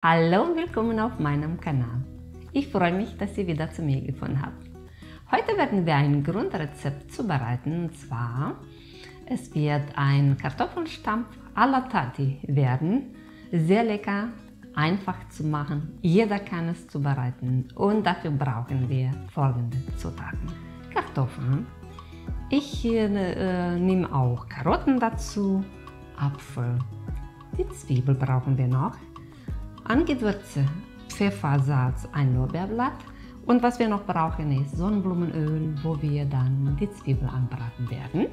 Hallo und willkommen auf meinem Kanal. Ich freue mich, dass ihr wieder zu mir gefunden habt. Heute werden wir ein Grundrezept zubereiten, und zwar es wird ein Kartoffelstampf à la Tati werden. Sehr lecker, einfach zu machen, jeder kann es zubereiten und dafür brauchen wir folgende Zutaten. Kartoffeln, ich nehme auch Karotten dazu, Apfel, die Zwiebel brauchen wir noch, an Gewürze, Pfeffer, Salz, ein Lorbeerblatt und was wir noch brauchen ist Sonnenblumenöl, wo wir dann die Zwiebel anbraten werden.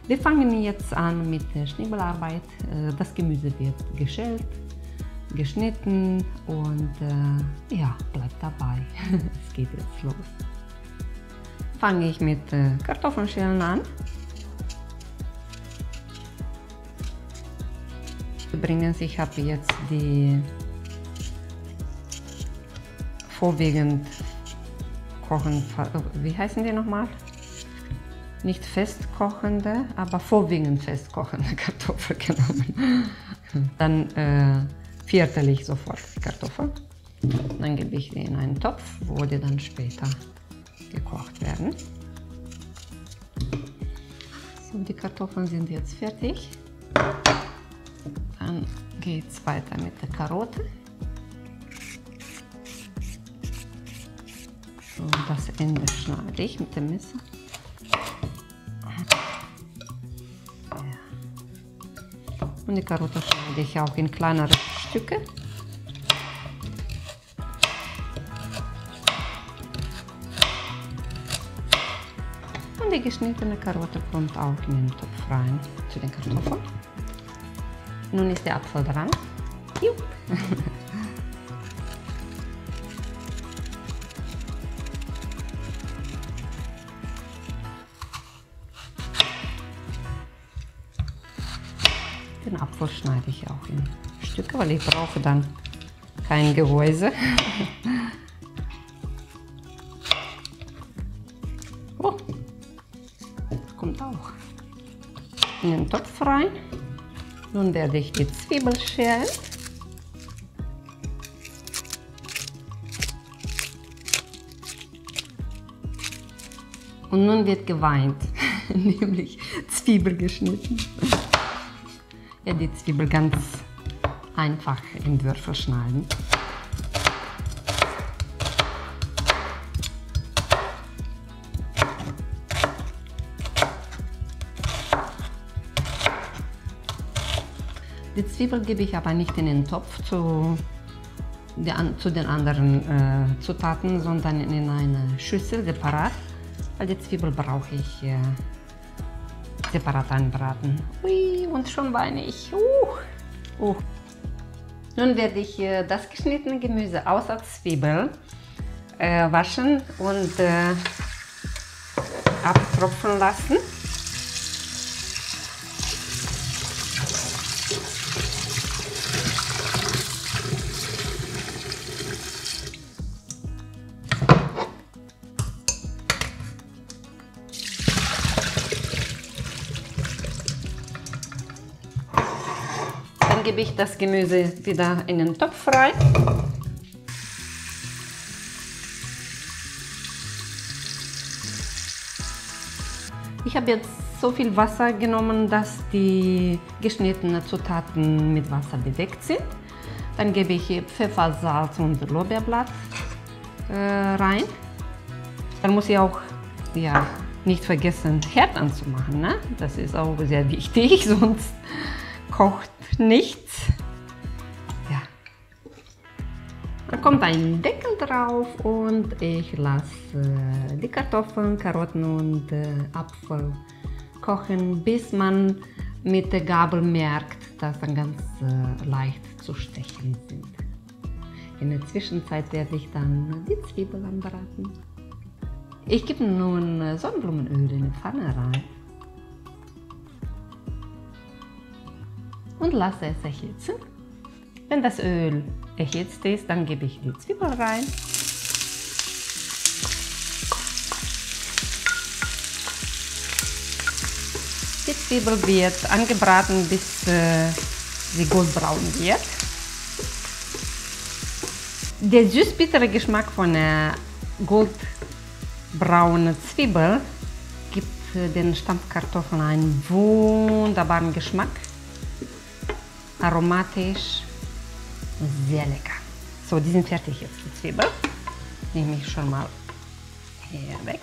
Wir fangen jetzt an mit der Schnibbelarbeit. Das Gemüse wird geschält, geschnitten und ja, bleibt dabei. Es geht jetzt los. Fange ich mit Kartoffelschälen an. Übrigens, ich habe jetzt die vorwiegend kochen, wie heißen die nochmal? Nicht festkochende, aber vorwiegend festkochende Kartoffeln genommen. Dann viertel ich sofort die Kartoffeln. Dann gebe ich die in einen Topf, wo die dann später gekocht werden. So, die Kartoffeln sind jetzt fertig. Dann geht es weiter mit der Karotte. So, das Ende schneide ich mit dem Messer. Ja. Und die Karotte schneide ich auch in kleinere Stücke. Und die geschnittene Karotte kommt auch in den Topf rein zu den Kartoffeln. Nun ist der Apfel dran. Jupp. Den Apfel schneide ich auch in Stücke, weil ich brauche dann kein Gehäuse. Oh, kommt auch in den Topf rein. Nun werde ich die Zwiebel schälen. Und nun wird geweint, nämlich Zwiebel geschnitten. Ja, die Zwiebel ganz einfach in Würfel schneiden. Die Zwiebel gebe ich aber nicht in den Topf zu den anderen Zutaten, sondern in eine Schüssel separat, weil die Zwiebel brauche ich separat anbraten. Ui, und schon weine ich. Nun werde ich das geschnittene Gemüse außer Zwiebel waschen und abtropfen lassen. Dann gebe ich das Gemüse wieder in den Topf rein. Ich habe jetzt so viel Wasser genommen, dass die geschnittenen Zutaten mit Wasser bedeckt sind. Dann gebe ich hier Pfeffer, Salz und Lorbeerblatt rein. Dann muss ich auch nicht vergessen, Herd anzumachen, ne? Das ist auch sehr wichtig, sonst kocht nichts. Ja. Dann kommt ein Deckel drauf und ich lasse die Kartoffeln, Karotten und Apfel kochen, bis man mit der Gabel merkt, dass dann ganz leicht zu stechen sind. In der Zwischenzeit werde ich dann die Zwiebeln anbraten. Ich gebe nun Sonnenblumenöl in die Pfanne rein. Und lasse es erhitzen. Wenn das Öl erhitzt ist, dann gebe ich die Zwiebel rein. Die Zwiebel wird angebraten, bis sie goldbraun wird. Der süß-bittere Geschmack von der goldbraunen Zwiebel gibt den Stampfkartoffeln einen wunderbaren Geschmack. Aromatisch, sehr lecker. So, die sind fertig jetzt, die Zwiebel. Nehme ich schon mal hier weg.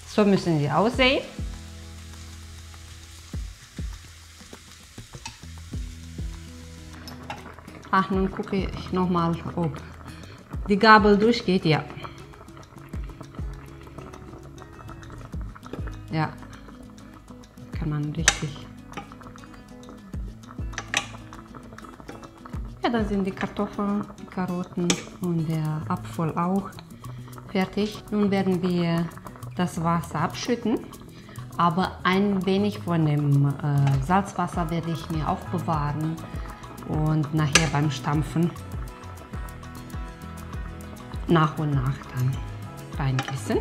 So müssen sie aussehen. Ach, nun gucke ich nochmal, ob die Gabel durchgeht. Ja. Ja, kann man richtig. Ja, dann sind die Kartoffeln, die Karotten und der Apfel auch fertig. Nun werden wir das Wasser abschütten, aber ein wenig von dem Salzwasser werde ich mir aufbewahren und nachher beim Stampfen nach und nach dann reingießen.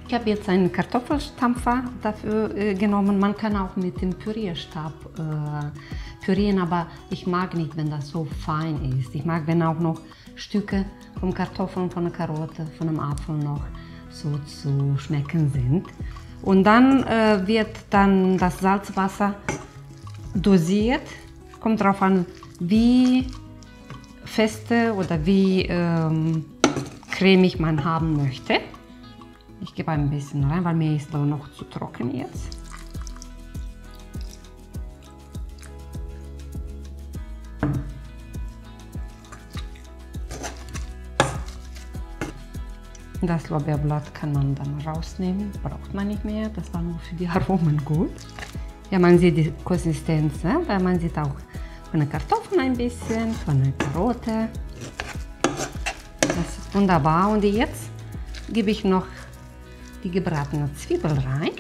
Ich habe jetzt einen Kartoffelstampfer dafür genommen. Man kann auch mit dem Pürierstab pürieren, aber ich mag nicht, wenn das so fein ist. Ich mag, wenn auch noch Stücke vom Kartoffeln, von der Karotte, von dem Apfel noch so zu schmecken sind. Und dann wird dann das Salzwasser dosiert. Kommt darauf an, wie feste oder wie cremig man haben möchte. Ich gebe ein bisschen rein, weil mir ist noch zu trocken jetzt. Das Lorbeerblatt kann man dann rausnehmen, braucht man nicht mehr. Das war nur für die Aromen gut. Ja, man sieht die Konsistenz, ne? Weil man sieht auch von der Kartoffel ein bisschen, von der Karotte. Das ist wunderbar. Und jetzt gebe ich noch die gebratene Zwiebel rein.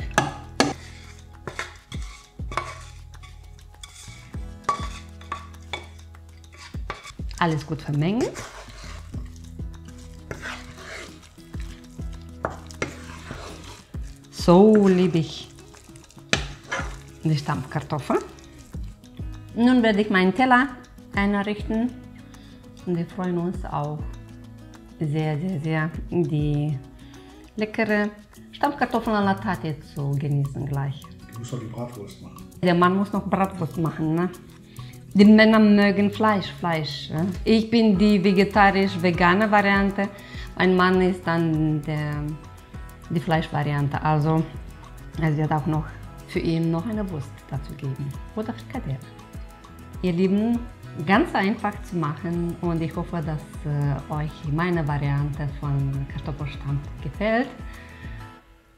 Alles gut vermengen. So liebe ich die Stampfkartoffel. Nun werde ich meinen Teller einrichten und wir freuen uns auch sehr, sehr, sehr, die leckere Stampfkartoffeln à la Tate zu genießen gleich. Du musst doch die Bratwurst machen. Der Mann muss noch Bratwurst machen, ne? Die Männer mögen Fleisch. Ne? Ich bin die vegetarisch-vegane Variante. Mein Mann ist dann die Fleischvariante. Also es wird auch noch für ihn noch eine Wurst dazu geben. Oder Frikadelle. Ihr Lieben, ganz einfach zu machen und ich hoffe, dass euch meine Variante von Kartoffelstampf gefällt.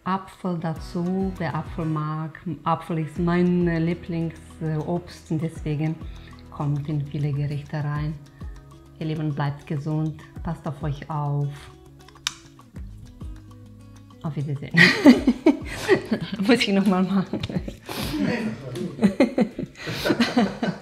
Apfel dazu, wer Apfel mag. Apfel ist mein Lieblingsobst und deswegen kommt in viele Gerichte rein. Ihr Lieben, bleibt gesund, passt auf euch auf. Auf Wiedersehen. Muss ich nochmal machen. Nee, das war gut.